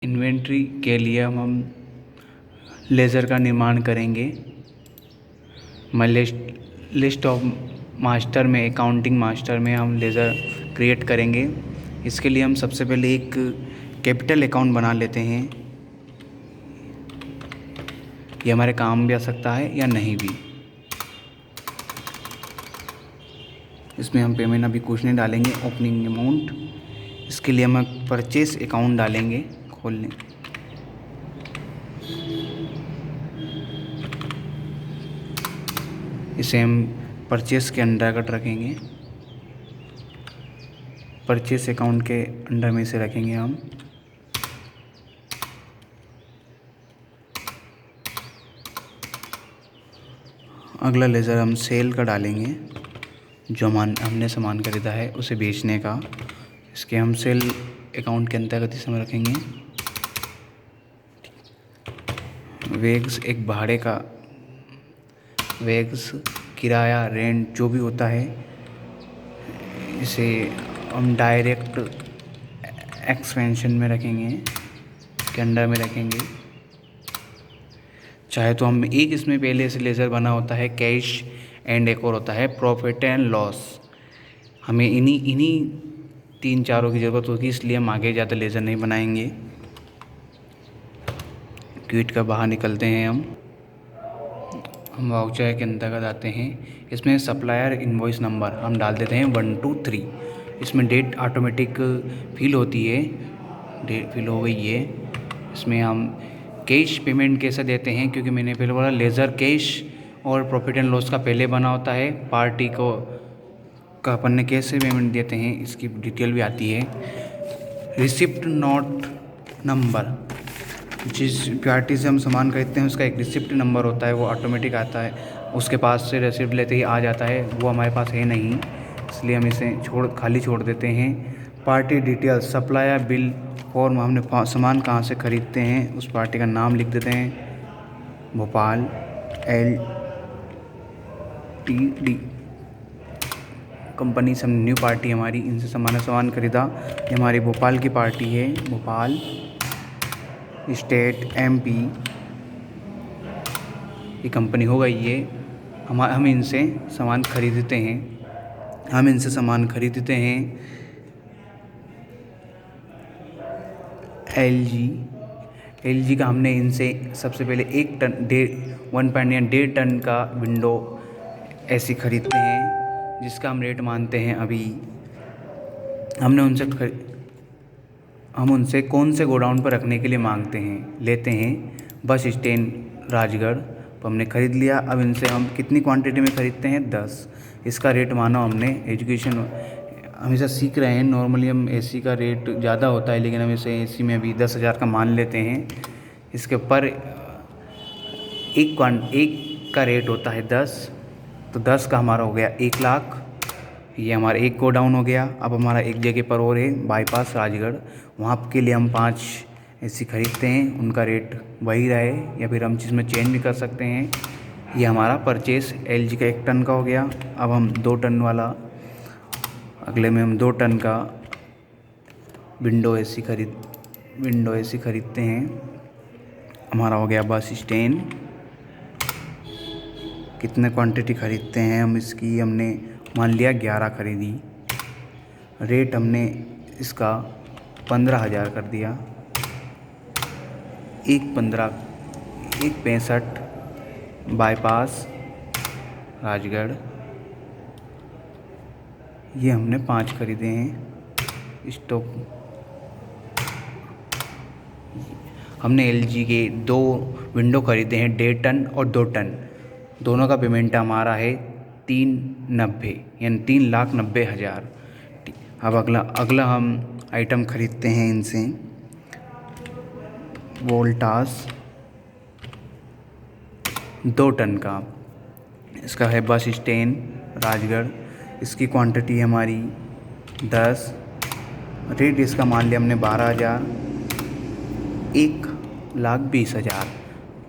Inventory के लिए हम लेज़र का निर्माण करेंगे। मैं लिस्ट ऑफ मास्टर में अकाउंटिंग मास्टर में हम लेज़र क्रिएट करेंगे। इसके लिए हम सबसे पहले एक कैपिटल अकाउंट बना लेते हैं। ये हमारे काम भी आ सकता है या नहीं भी। इसमें हम पेमेंट अभी कुछ नहीं डालेंगे। ओपनिंग अमाउंट, इसके लिए हम परचेस अकाउंट डालेंगे खोलने। इसे हम परचेस के अंतर्गत रखेंगे। परचेस अकाउंट के अंडर में इसे रखेंगे हम। अगला लेज़र हम सेल का डालेंगे, जो हमने सामान खरीदा है उसे बेचने का। इसके हम सेल अकाउंट के अंतर्गत इसे हम रखेंगे। वेग्स एक भाड़े का, वेग्स किराया, रेंट जो भी होता है, इसे हम डायरेक्ट एक्सपेंशन में रखेंगे, के अंडर में रखेंगे। चाहे तो हम एक इसमें पहले से लेज़र बना होता है कैश एंड एक और होता है प्रॉफिट एंड लॉस। हमें इन्हीं तीन चारों की ज़रूरत होगी, इसलिए हम आगे ज़्यादा लेज़र नहीं बनाएंगे। क्विट का बाहर निकलते हैं हम वाउचर के अंतर्गत आते हैं। इसमें सप्लायर इनवॉइस नंबर हम डाल देते हैं 1 2 3। इसमें डेट ऑटोमेटिक फिल होती है, डेट फिल हो गई है। इसमें हम कैश पेमेंट कैसे देते हैं, क्योंकि मैंने पहले बोला लेज़र कैश और प्रॉफिट एंड लॉस का पहले बना होता है। पार्टी को का अपन ने कैसे पेमेंट देते हैं इसकी डिटेल भी आती है। रिसिप्ट नोट नंबर, जिस पार्टी से हम सामान खरीदते हैं उसका एक रिसिप्ट नंबर होता है, वो ऑटोमेटिक आता है। उसके पास से रिसिप्ट लेते ही आ जाता है, वो हमारे पास है नहीं, इसलिए हम इसे खाली छोड़ देते हैं। Party details, supplier bill form, हमने सामान कहाँ से खरीदते हैं उस पार्टी का नाम लिख देते हैं, भोपाल LTD कंपनी से। न्यू पार्टी हमारी, इनसे सामान खरीदा। ये हमारी भोपाल की पार्टी है, भोपाल स्टेट MP, ये कंपनी हो गई है। हम इनसे सामान खरीदते हैं। LG का हमने इनसे सबसे पहले 1 टन 1.1 टन का विंडो ऐसी खरीदते हैं, जिसका हम रेट मानते हैं अभी। हम उनसे कौन से गोडाउन पर रखने के लिए लेते हैं। बस स्टैंड राजगढ़, तो हमने ख़रीद लिया। अब इनसे हम कितनी क्वांटिटी में ख़रीदते हैं, 10। इसका रेट माना हमने। एजुकेशन हमेशा सीख रहे हैं। नॉर्मली हम AC का रेट ज़्यादा होता है, लेकिन हम इसे AC में भी 10,000 का मान लेते हैं। इसके पर एक का रेट होता है 10, तो 10 का हमारा हो गया 1 लाख। ये हमारा एक गोडाउन हो गया। अब हमारा एक जगह पर और है, बाईपास राजगढ़, वहाँ के लिए हम 5 AC खरीदते हैं। उनका रेट वही रहे, या फिर हम चीज़ में चेंज भी कर सकते हैं। ये हमारा परचेस LG का 1 टन का हो गया। अब हम 2 टन वाला, अगले में हम 2 टन का विंडो AC खरीदते हैं। हमारा हो गया बस स्टैंड। कितने क्वांटिटी खरीदते हैं हम इसकी, हमने मान लिया 11 खरीदी। रेट हमने इसका 15,000 कर दिया। 165 बाईपास राजगढ़, ये हमने 5 खरीदे हैं। स्टॉक हमने LG के 2 विंडो खरीदे हैं, 1.5 टन और 2 टन। दोनों का पेमेंट हमारा है 390, यानी 3,90,000। अब अगला हम आइटम खरीदते हैं इनसे, वोल्टास 2 टन का। इसका है बस स्टैंड राजगढ़। इसकी क्वांटिटी हमारी 10। रेट इसका मान लिया हमने 12,000, 1,20,000।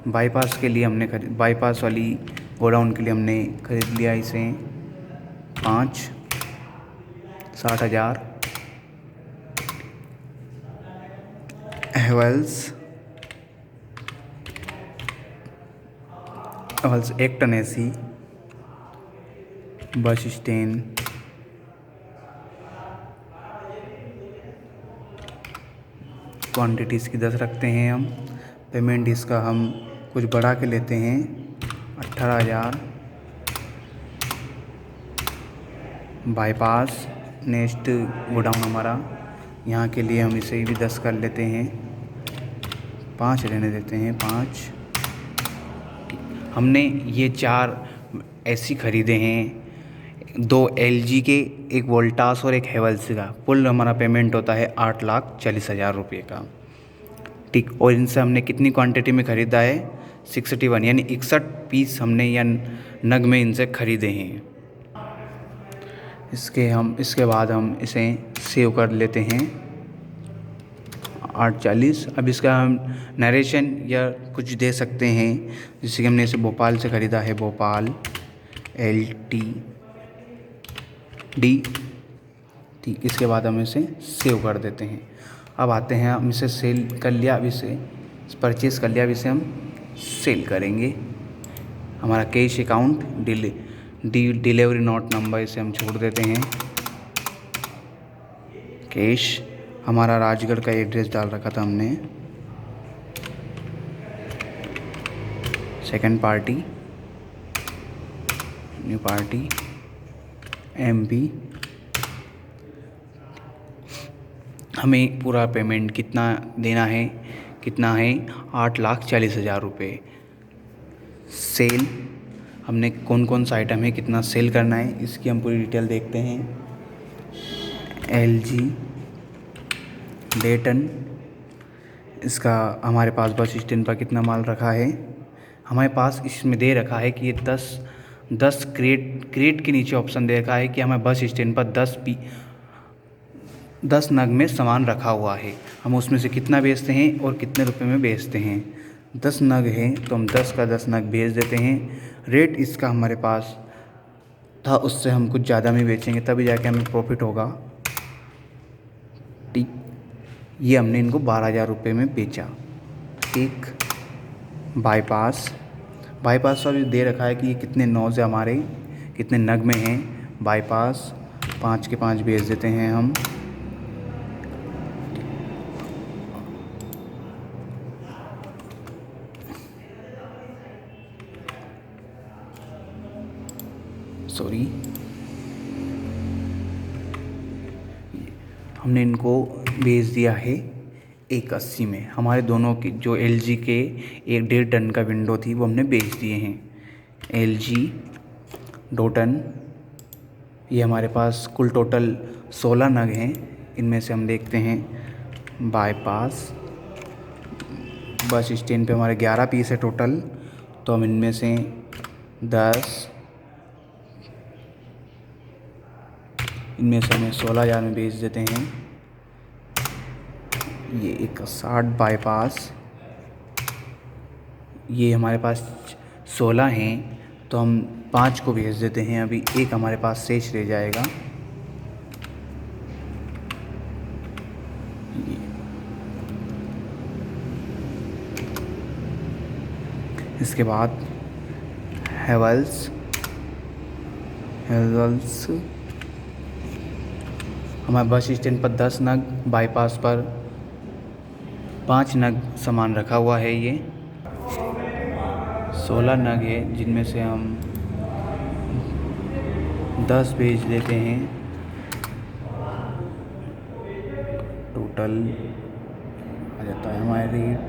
बाईपास के लिए हमने बाईपास वाली गोडाउन के लिए हमने ख़रीद लिया इसे 5, 60,000। हेवल्स एक्टन एसी, बस स्टैंड, क्वांटिटी इसकी 10 रखते हैं हम। पेमेंट इसका हम कुछ बढ़ा के लेते हैं 18,000। बाईपास नेक्स्ट गोडाउन हमारा, यहाँ के लिए हम इसे भी 10 कर लेते हैं, 5 रहने देते हैं 5। हमने ये 4 एसी खरीदे हैं, 2 LG के, एक वोल्टास और एक हेवल्स का। कुल हमारा पेमेंट होता है 8,40,000 रुपये का, ठीक। और इनसे हमने कितनी क्वांटिटी में ख़रीदा है 61, यानी 61 पीस हमने या नग में इनसे ख़रीदे हैं। इसके बाद हम इसे सेव कर लेते हैं 840। अब इसका हम नरेशन या कुछ दे सकते हैं, जैसे कि हमने इसे भोपाल से ख़रीदा है, भोपाल LTD, ठीक। इसके बाद हम इसे सेव कर देते हैं। अब आते हैं, हम इसे सेल कर लिया, अब इसे परचेज़ कर लिया, अब इसे हम सेल करेंगे। हमारा cash account delivery note number इसे हम छोड़ देते हैं। कैश हमारा राजगढ़ का एड्रेस डाल रखा था हमने। Second party new party MP। हमें पूरा पेमेंट कितना देना है, 8,40,000 रुपये। सेल हमने कौन कौन सा आइटम है, कितना सेल करना है, इसकी हम पूरी डिटेल देखते हैं। LG डेटन, इसका हमारे पास बस स्टैंड पर कितना माल रखा है, हमारे पास इसमें दे रखा है कि ये 10 क्रेट के नीचे ऑप्शन दे रखा है कि हमें बस स्टैंड पर 10 नग में सामान रखा हुआ है। हम उसमें से कितना बेचते हैं और कितने रुपए में बेचते हैं। 10 नग हैं तो हम 10 का 10 नग बेच देते हैं। रेट इसका हमारे पास था, उससे हम कुछ ज़्यादा में बेचेंगे तभी जाके हमें प्रॉफिट होगा, ठीक। ये हमने इनको 12,000 रुपये में बेचा। एक बाईपास पर भी दे रखा है कि ये कितने नोज़ हमारे कितने नग में हैं। बाईपास 5 के 5 बेच देते हैं हम। हमने इनको बेच दिया है 180 में। हमारे दोनों की जो LG के 1.5 टन का विंडो थी वो हमने बेच दिए हैं। LG 2 टन, ये हमारे पास कुल टोटल 16 नग हैं। इनमें से हम देखते हैं बाईपास बस स्टैंड पे हमारे 11 पीस है टोटल, तो हम इनमें से 10, इनमें से हमें 16,000 में बेच देते हैं। ये 61 बाईपास, ये हमारे पास 16 हैं तो हम 5 को बेच देते हैं। अभी एक हमारे पास शेष रह जाएगा। इसके बाद हेवल्स हमारे बस स्टैंड पर 10 नग, बाईपास पर 5 नग सामान रखा हुआ है। ये 16 नग है जिनमें से हम 10 बेच देते हैं। टोटल आ जाता है हमारे रेट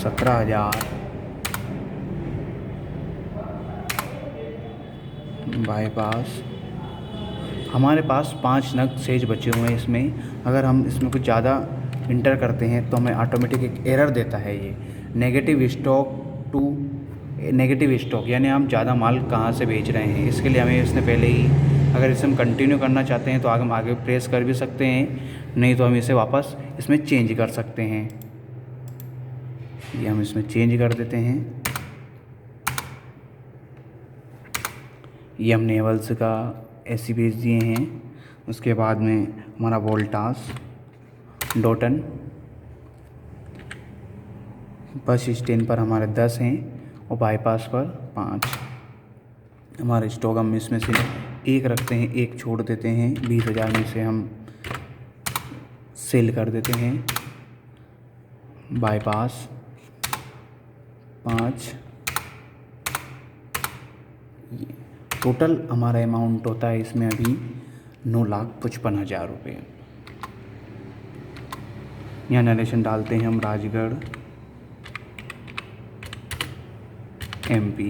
17,000। बाईपास हमारे पास 5 नग शेष बचे हुए हैं। इसमें अगर हम इसमें कुछ ज़्यादा इंटर करते हैं तो हमें ऑटोमेटिक एक एरर देता है, ये नेगेटिव स्टॉक, यानी हम ज़्यादा माल कहाँ से बेच रहे हैं। इसके लिए हमें इसने पहले ही, अगर इसे हम कंटिन्यू करना चाहते हैं तो हम आगे प्रेस कर भी सकते हैं, नहीं तो हम इसे वापस इसमें चेंज कर सकते हैं। ये हम इसमें चेंज कर देते हैं। ये हमने हेवल्स का एसी बेच दिए हैं। उसके बाद में हमारा वोल्टास 2 टन, बस स्टैंड पर हमारे 10 हैं और बाईपास पर 5। हमारा स्टॉक हम इसमें से एक रखते हैं, एक छोड़ देते हैं। 20,000 में से हम सेल कर देते हैं। बाईपास 5। टोटल हमारा अमाउंट होता है इसमें अभी 9,55,000 रुपये। यहाँ नरेशन डालते हैं हम राजगढ़ MP,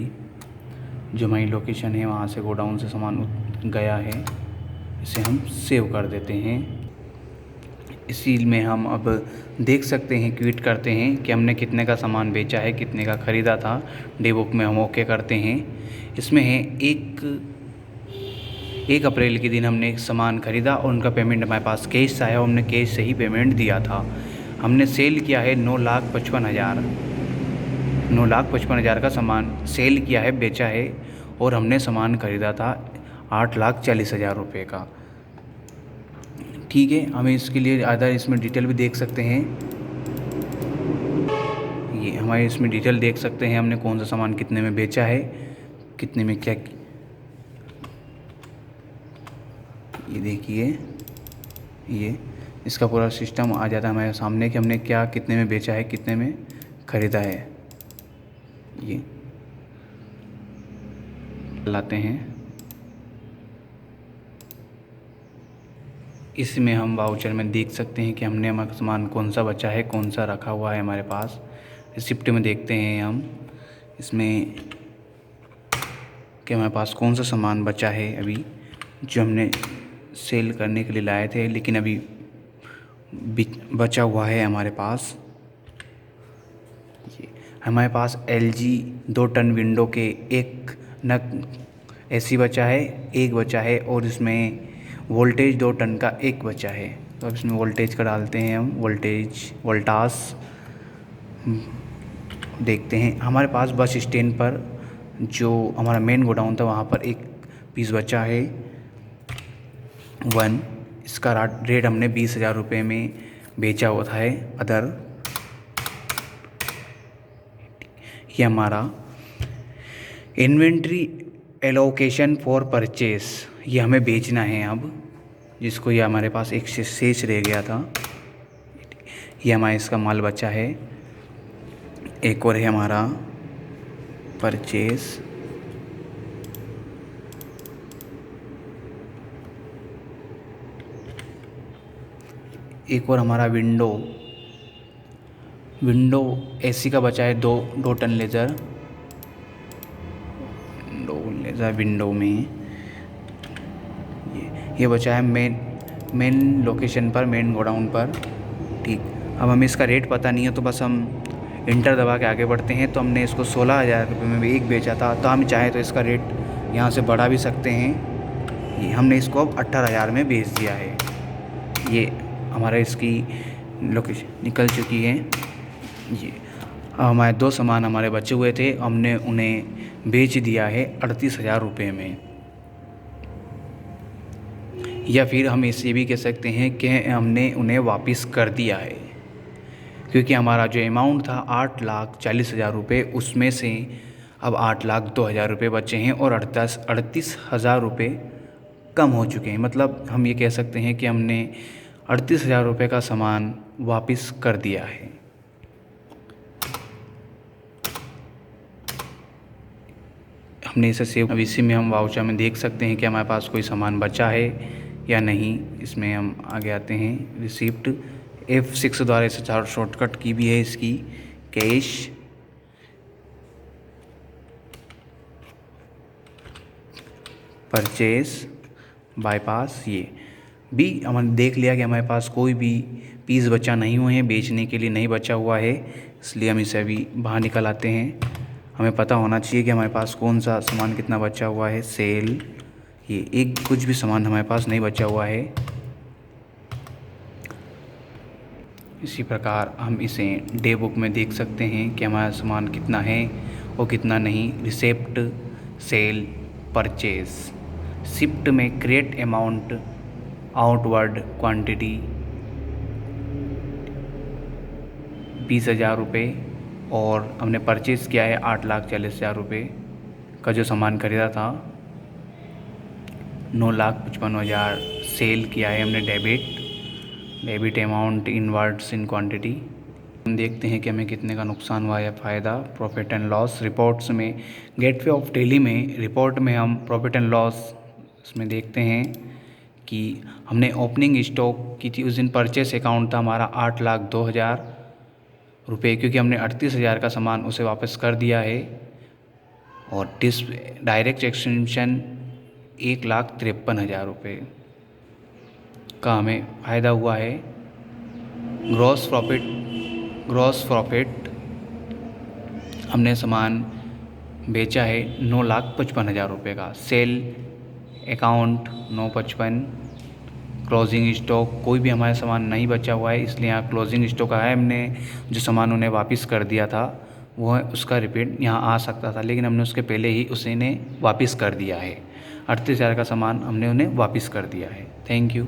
जो हमारी लोकेशन है वहाँ से गोडाउन से सामान गया है, इसे हम सेव कर देते हैं। इसी में हम अब देख सकते हैं, क्विट करते हैं कि हमने कितने का सामान बेचा है, कितने का ख़रीदा था। डे बुक में हम ओके करते हैं। इसमें है 1 अप्रैल के दिन हमने एक सामान ख़रीदा और उनका पेमेंट हमारे पास कैश आया और हमने कैश से ही पेमेंट दिया था। हमने सेल किया है 9,55,000। 9,55,000 का सामान सेल किया है, बेचा है, और हमने सामान ख़रीदा था 8,40,000 रुपये का। ठीक है, हमें इसके लिए अदर इसमें डिटेल भी देख सकते हैं। ये हमारे इसमें डिटेल देख सकते हैं, हमने कौन सा सामान कितने में बेचा है, कितने में क्या। ये देखिए, ये इसका पूरा सिस्टम आ जाता है हमारे सामने कि हमने क्या कितने में बेचा है, कितने में ख़रीदा है। ये लाते हैं। इसमें हम वाउचर में देख सकते हैं कि हमने हमारा सामान कौन सा बचा है, कौन सा रखा हुआ है हमारे पास। रिसिप्ट में देखते हैं हम इसमें कि हमारे पास कौन सा सामान बचा है अभी, जो हमने सेल करने के लिए लाए थे लेकिन अभी बचा हुआ है हमारे पास। ये हमारे पास LG 2 टन विंडो के 1 नग AC बचा है, 1 बचा है, और इसमें वोल्टेज 2 टन का 1 बचा है। तो अब इसमें वोल्टेज का डालते हैं हम, वोल्टास देखते हैं। हमारे पास बस स्टैंड पर जो हमारा मेन गोडाउन था वहाँ पर 1 पीस बचा है 1। इसका रेट हमने 20,000 रुपये में बेचा हुआ था अदर। ये हमारा इन्वेंट्री एलोकेशन फॉर परचेस, ये हमें बेचना है अब, जिसको ये हमारे पास एक शेष रह गया था। ये हमारा इसका माल बचा है। एक और है हमारा परचेस। एक और हमारा विंडो AC का बचा है 2 टन लेज़र विंडो में। ये बचा है मेन लोकेशन पर, मेन गोडाउन पर। ठीक, अब हमें इसका रेट पता नहीं है तो बस हम इंटर दबा के आगे बढ़ते हैं। तो हमने इसको 16,000 रुपये में भी एक बेचा था, तो हम चाहें तो इसका रेट यहाँ से बढ़ा भी सकते हैं। ये हमने इसको अब 18,000 में बेच दिया है। ये हमारा इसकी लोकेशन निकल चुकी है। ये हमारे 2 सामान हमारे बचे हुए थे, हमने उन्हें बेच दिया है 38,000 रुपये में। या फिर हम इसे भी कह सकते हैं कि हमने उन्हें वापस कर दिया है, क्योंकि हमारा जो अमाउंट था 8,40,000 रुपये, उसमें से अब 8,02,000 रुपये बचे हैं और 38,000 रुपये कम हो चुके हैं। मतलब हम ये कह सकते हैं कि हमने 38,000 रुपये का सामान वापस कर दिया है। हमने इसे सेव। अब इसी में हम वाउचर में देख सकते हैं कि हमारे पास कोई सामान बचा है या नहीं। इसमें हम आगे आते हैं। रिसिप्ट F6 द्वारा इसे शॉर्टकट की भी है इसकी, कैश, परचेस, बाईपास। ये भी हमने देख लिया कि हमारे पास कोई भी पीस बचा नहीं हुए हैं, बेचने के लिए नहीं बचा हुआ है, इसलिए हम इसे अभी बाहर निकल आते हैं। हमें पता होना चाहिए कि हमारे पास कौन सा सामान कितना बचा हुआ है। सेल, ये एक कुछ भी सामान हमारे पास नहीं बचा हुआ है। इसी प्रकार हम इसे डे बुक में देख सकते हैं कि हमारा सामान कितना है और कितना नहीं। Receipt, sale, purchase. शिफ्ट में क्रिएट अमाउंट, आउटवर्ड क्वांटिटी 20,000 रुपये, और हमने परचेज़ किया है 8,40,000 का जो सामान ख़रीदा था। 9,55,000 सेल किया है हमने debit amount inwards in quantity. हम देखते हैं कि हमें कितने का नुकसान हुआ या फ़ायदा। प्रॉफिट एंड लॉस रिपोर्ट्स में गेटवे ऑफ डेली में रिपोर्ट में हम प्रॉफिट एंड लॉस इसमें देखते हैं कि हमने ओपनिंग स्टॉक की थी उस दिन। परचेस अकाउंट था हमारा 8,02,000 क्योंकि हमने 38,000 का सामान उसे वापस कर दिया है। और डायरेक्ट एक्सटेंशन 1,53,000 का हमें फ़ायदा हुआ है। ग्रॉस प्रॉफिट हमने सामान बेचा है 9,55,000 का। Sale account 955। क्लोजिंग स्टॉक कोई भी हमारा सामान नहीं बचा हुआ है, इसलिए यहाँ क्लोजिंग स्टॉक है। हमने जो सामान उन्हें वापस कर दिया था वो उसका रिपीट यहाँ आ सकता था, लेकिन हमने उसके पहले ही उसे वापस कर दिया है। 38,000 का सामान हमने उन्हें वापस कर दिया है। Thank you.